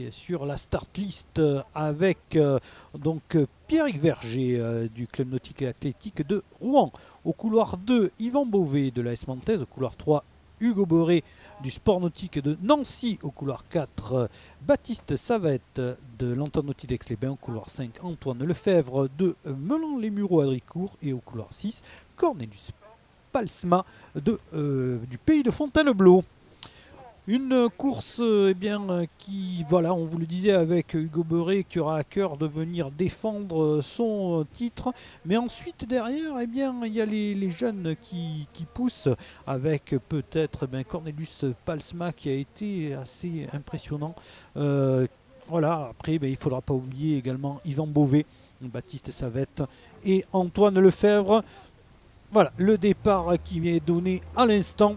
est sur la start list avec Pierrick Verger du Club Nautique et Athlétique de Rouen. Au couloir 2, Yvan Beauvais de l'AS Manthèse. Au couloir 3, Hugo Boré du Sport Nautique de Nancy. Au couloir 4, Baptiste Savette de l'Entente Nautique d'Aix-les-Bains. Au couloir 5, Antoine Lefebvre de Melun-les-Mureaux à Dricourt. Et au couloir 6, Cornelius Palsma du Pays de Fontainebleau. Une course qui, voilà, on vous le disait avec Hugo Boré, qui aura à cœur de venir défendre son titre. Mais ensuite, derrière, il y a les jeunes qui poussent avec peut-être Cornelius Palsma qui a été assez impressionnant. Voilà, après, il ne faudra pas oublier également Yvan Beauvais, Baptiste Savette et Antoine Lefebvre. Voilà, le départ qui est donné à l'instant.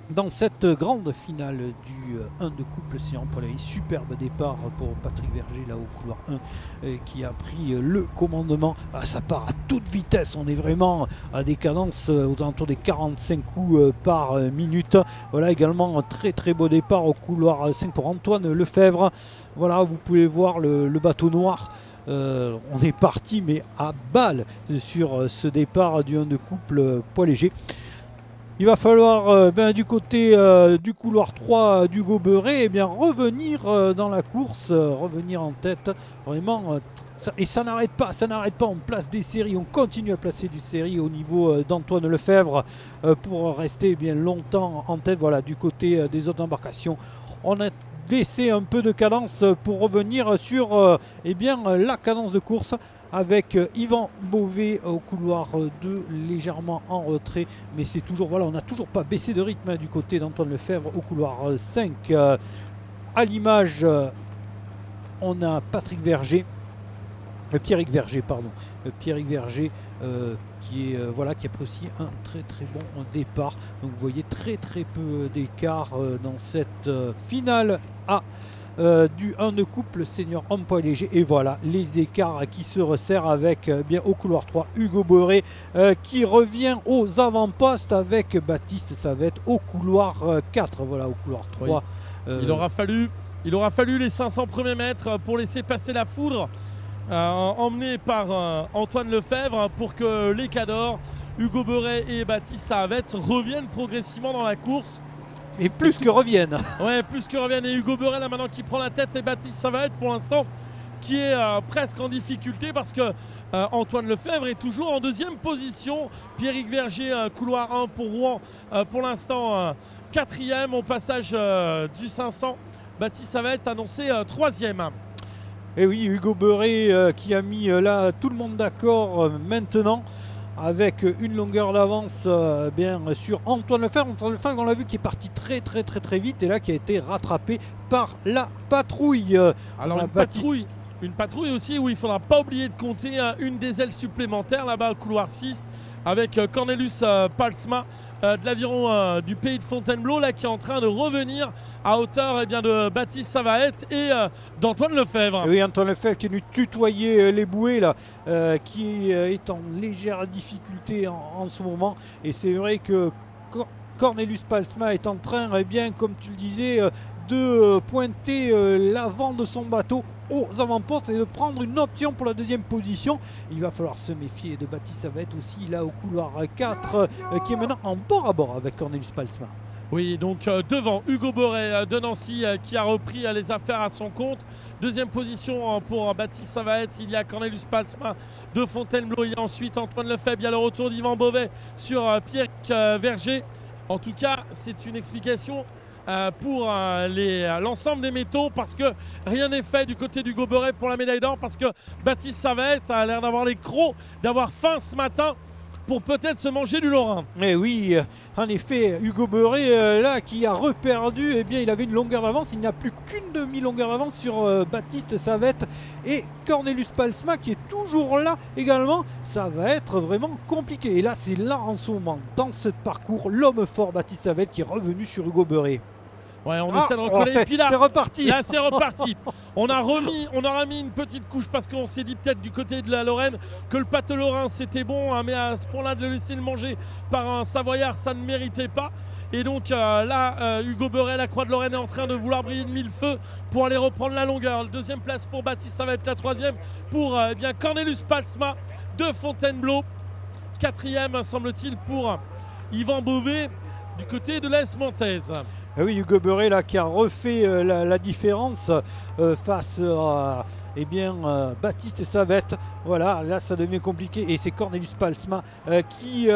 Dans cette grande finale du 1 de couple senior poids léger, superbe départ pour Patrick Verger là au couloir 1 qui a pris le commandement. Ça part à toute vitesse, on est vraiment à des cadences aux alentours des 45 coups par minute. Voilà également un très très beau départ au couloir 5 pour Antoine Lefebvre. Voilà, vous pouvez voir le bateau noir. On est parti mais à balle sur ce départ du 1 de couple poids léger. Il va falloir du côté du couloir 3 d'Hugo Boré revenir dans la course, revenir en tête. Vraiment, et ça n'arrête pas, on place des séries, on continue à placer du série au niveau d'Antoine Lefebvre pour rester bien longtemps en tête. Voilà, du côté des autres embarcations, on a laissé un peu de cadence pour revenir sur la cadence de course. Avec Yvan Beauvais au couloir 2 légèrement en retrait, mais c'est toujours, voilà, on n'a toujours pas baissé de rythme du côté d'Antoine Lefebvre au couloir 5. À l'image, on a Pierrick Verger qui a pris aussi un très très bon départ. Donc vous voyez très très peu d'écart dans cette finale A. Du 1 de couple senior homme poids léger, et voilà les écarts qui se resserrent avec au couloir 3 Hugo Boré qui revient aux avant-postes avec Baptiste Savette au couloir 4. Voilà, au couloir 3 il aura fallu les 500 premiers mètres pour laisser passer la foudre emmené par Antoine Lefebvre pour que les cadors Hugo Boré et Baptiste Savette reviennent progressivement dans la course. Et plus que reviennent. Ouais, plus que reviennent. Et Hugo Boré là maintenant qui prend la tête, et Baptiste Savette pour l'instant qui est presque en difficulté parce que Antoine Lefebvre est toujours en deuxième position. Pierrick Verger, couloir 1 pour Rouen, pour l'instant quatrième au passage du 500. Baptiste Savette annoncé troisième. Et oui, Hugo Boré qui a mis là tout le monde d'accord maintenant, avec une longueur d'avance sur Antoine Lefebvre. Antoine Lefebvre, on l'a vu, qui est parti très très très très vite et là qui a été rattrapé par la patrouille. Alors une patrouille aussi où il ne faudra pas oublier de compter une des ailes supplémentaires là-bas au couloir 6 avec Cornelius Palsma de l'aviron du Pays de Fontainebleau là, qui est en train de revenir à hauteur de Baptiste Savette et d'Antoine Lefebvre. Oui, Antoine Lefebvre qui est venu tutoyer les bouées là, qui est en légère difficulté en ce moment. Et c'est vrai que Cornelius Palsma est en train, comme tu le disais, de pointer l'avant de son bateau aux avant-postes et de prendre une option pour la deuxième position. Il va falloir se méfier de Baptiste Savette aussi là au couloir 4 qui est maintenant en bord à bord avec Cornelius Palsma. Oui, donc devant Hugo Boré de Nancy qui a repris les affaires à son compte. Deuxième position pour Baptiste Savette, il y a Cornelius Palsma de Fontainebleau, il y a ensuite Antoine Lefebvre, il y a le retour d'Yvan Beauvais sur Pierrick Verger. En tout cas, c'est une explication pour l'ensemble des métaux parce que rien n'est fait du côté d'Hugo Boré pour la médaille d'or, parce que Baptiste Savette a l'air d'avoir les crocs, d'avoir faim ce matin pour peut-être se manger du Lorrain. Mais oui, en effet, Hugo Boré là qui a reperdu, il avait une longueur d'avance, il n'y a plus qu'une demi-longueur d'avance sur Baptiste Savette et Cornelius Palsma qui est toujours là également. Ça va être vraiment compliqué. Et là, c'est là en ce moment, dans ce parcours, l'homme fort Baptiste Savette qui est revenu sur Hugo Boré. Ouais, on essaie de recoller. Puis là, c'est reparti. Là, c'est reparti. On aura mis une petite couche parce qu'on s'est dit peut-être du côté de la Lorraine que le pâte lorrain c'était bon, mais à ce point-là de le laisser le manger par un Savoyard, ça ne méritait pas. Et donc là, Hugo Beuret, la Croix de Lorraine, est en train de vouloir briller de mille feux pour aller reprendre la longueur. Deuxième place pour Baptiste, ça va être la troisième pour Cornelius Palsma de Fontainebleau. Quatrième, semble-t-il, pour Yvan Beauvais du côté de l'AS Manthèse. Ah oui, Hugo Beuret là, qui a refait la différence face à Baptiste Savette. Voilà, là ça devient compliqué et c'est Cornelius Palsma qui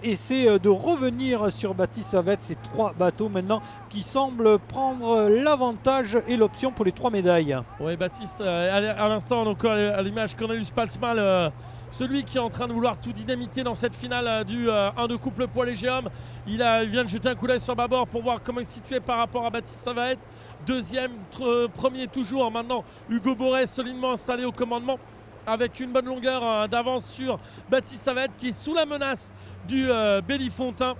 essaie de revenir sur Baptiste Savette. C'est 3 bateaux maintenant qui semblent prendre l'avantage et l'option pour les 3 médailles. Oui, Baptiste, à l'instant, donc à l'image, Cornelius Palsma, celui qui est en train de vouloir tout dynamiter dans cette finale du 1 de couple poids léger homme. Il vient de jeter un coup d'œil sur bâbord pour voir comment il se situait par rapport à Baptiste Savette. Deuxième, premier toujours. Maintenant, Hugo Beuret solidement installé au commandement avec une bonne longueur d'avance sur Baptiste Savette qui est sous la menace du Bellifontain,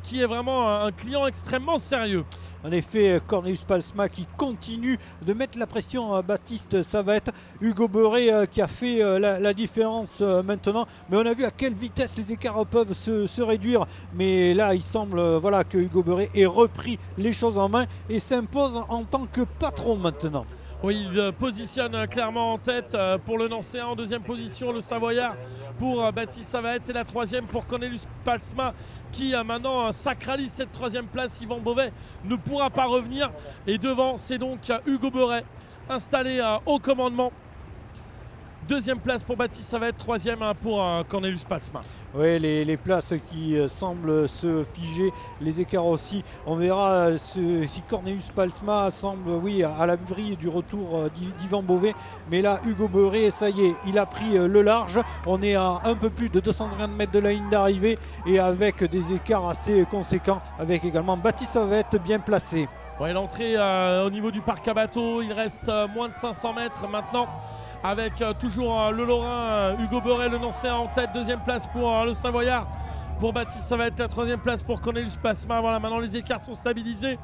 qui est vraiment un client extrêmement sérieux. En effet, Cornelius Palsma qui continue de mettre la pression à Baptiste Savette. Hugo Beuret qui a fait la différence maintenant. Mais on a vu à quelle vitesse les écarts peuvent se réduire. Mais là, il semble que Hugo Beuret ait repris les choses en main et s'impose en tant que patron maintenant. Oui, il positionne clairement en tête pour le Nancéen. En deuxième position, le Savoyard pour Baptiste Savette. Et la troisième pour Cornelius Palsma qui maintenant sacralise cette troisième place. Yvan Beauvais ne pourra pas revenir. Et devant, c'est donc Hugo Beuret installé au commandement. Deuxième place pour Baptiste Savette, troisième pour Cornelius Palsma. Oui, les places qui semblent se figer, les écarts aussi. On verra si Cornelius Palsma semble à l'abri du retour d'Yvan Beauvais. Mais là, Hugo Beuret, ça y est, il a pris le large. On est à un peu plus de 250 mètres de la ligne d'arrivée et avec des écarts assez conséquents, avec également Baptiste Savette bien placé. Ouais, l'entrée au niveau du parc à bateaux, il reste moins de 500 mètres maintenant. Avec toujours le Lorrain, Hugo Beuret, le Nancéen en tête. Deuxième place pour le Savoyard. Pour Baptiste, ça va être la troisième place pour Cornelius Palsma. Voilà, maintenant les écarts sont stabilisés.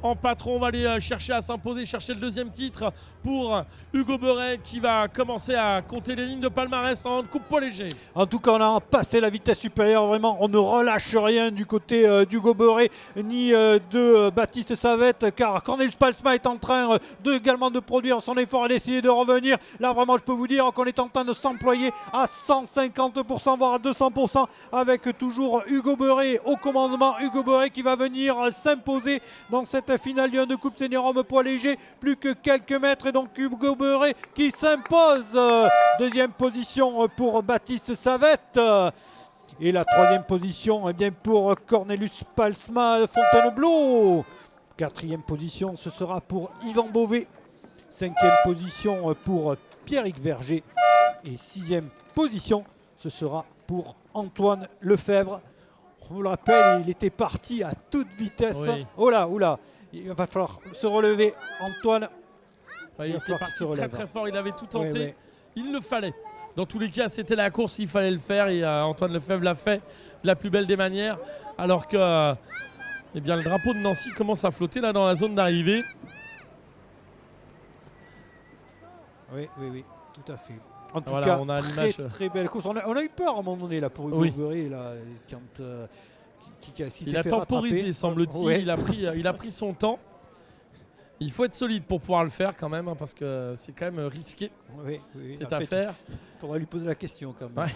En patron, on va aller chercher à s'imposer, chercher le deuxième titre pour Hugo Beuret qui va commencer à compter les lignes de palmarès en coupe poids léger. En tout cas, on a passé la vitesse supérieure. Vraiment, on ne relâche rien du côté d'Hugo Beuret ni de Baptiste Savette, car Cornelius Palsma est en train également de produire son effort et d'essayer de revenir. Là, vraiment, je peux vous dire qu'on est en train de s'employer à 150%, voire à 200%, avec toujours Hugo Beuret au commandement. Hugo Beuret qui va venir s'imposer dans cette finale du 1 de coupe senior homme poids léger. Plus que quelques mètres et donc Hugo Beuret qui s'impose. Deuxième position pour Baptiste Savette. Et la troisième position pour Cornelius Palsma Fontainebleau. Quatrième position, ce sera pour Yvan Beauvais. Cinquième position pour Pierrick Verger. Et sixième position, ce sera pour Antoine Lefebvre. On vous le rappelle, il était parti à toute vitesse. Oui. Oh là, il va falloir se relever, Antoine. Il était parti très fort, il avait tout tenté. Il le fallait. Dans tous les cas, c'était la course, il fallait le faire et Antoine Lefebvre l'a fait de la plus belle des manières. Alors que le drapeau de Nancy commence à flotter là dans la zone d'arrivée. Oui, tout à fait. En tout Voilà, cas, on a très belle course. On a eu peur à un moment donné là, pour Hugo Beuret là, quand il a temporisé, semble-t-il. Il a pris son temps. Il faut être solide pour pouvoir le faire quand même, parce que c'est quand même risqué cette affaire. Il faudra lui poser la question quand même. Ouais.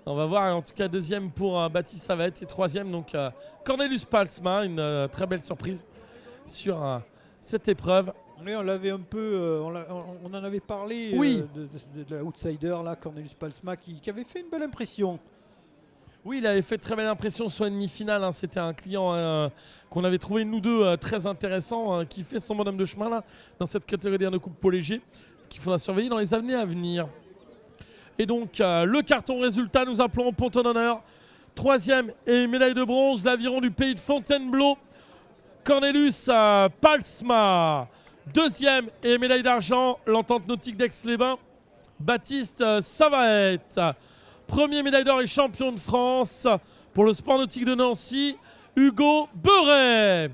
On va voir, en tout cas deuxième pour Baptiste Savette et troisième donc Cornelius Palsma, une très belle surprise sur cette épreuve. Oui, on l'avait un peu, on en avait parlé de l'outsider là, Cornelius Palsma qui avait fait une belle impression. Oui, il avait fait très belle impression sur une demi-finale. C'était un client qu'on avait trouvé nous deux très intéressant, qui fait son bonhomme de chemin là dans cette catégorie de coupe poids léger, qu'il faudra surveiller dans les années à venir. Et donc le carton résultat, nous appelons au ponton d'honneur. Troisième et médaille de bronze, l'aviron du pays de Fontainebleau, Cornelius Palsma. Deuxième et médaille d'argent, l'entente nautique d'Aix-les-Bains, Baptiste Savette. Premier médaille d'or et champion de France pour le sport nautique de Nancy, Hugo Beuret.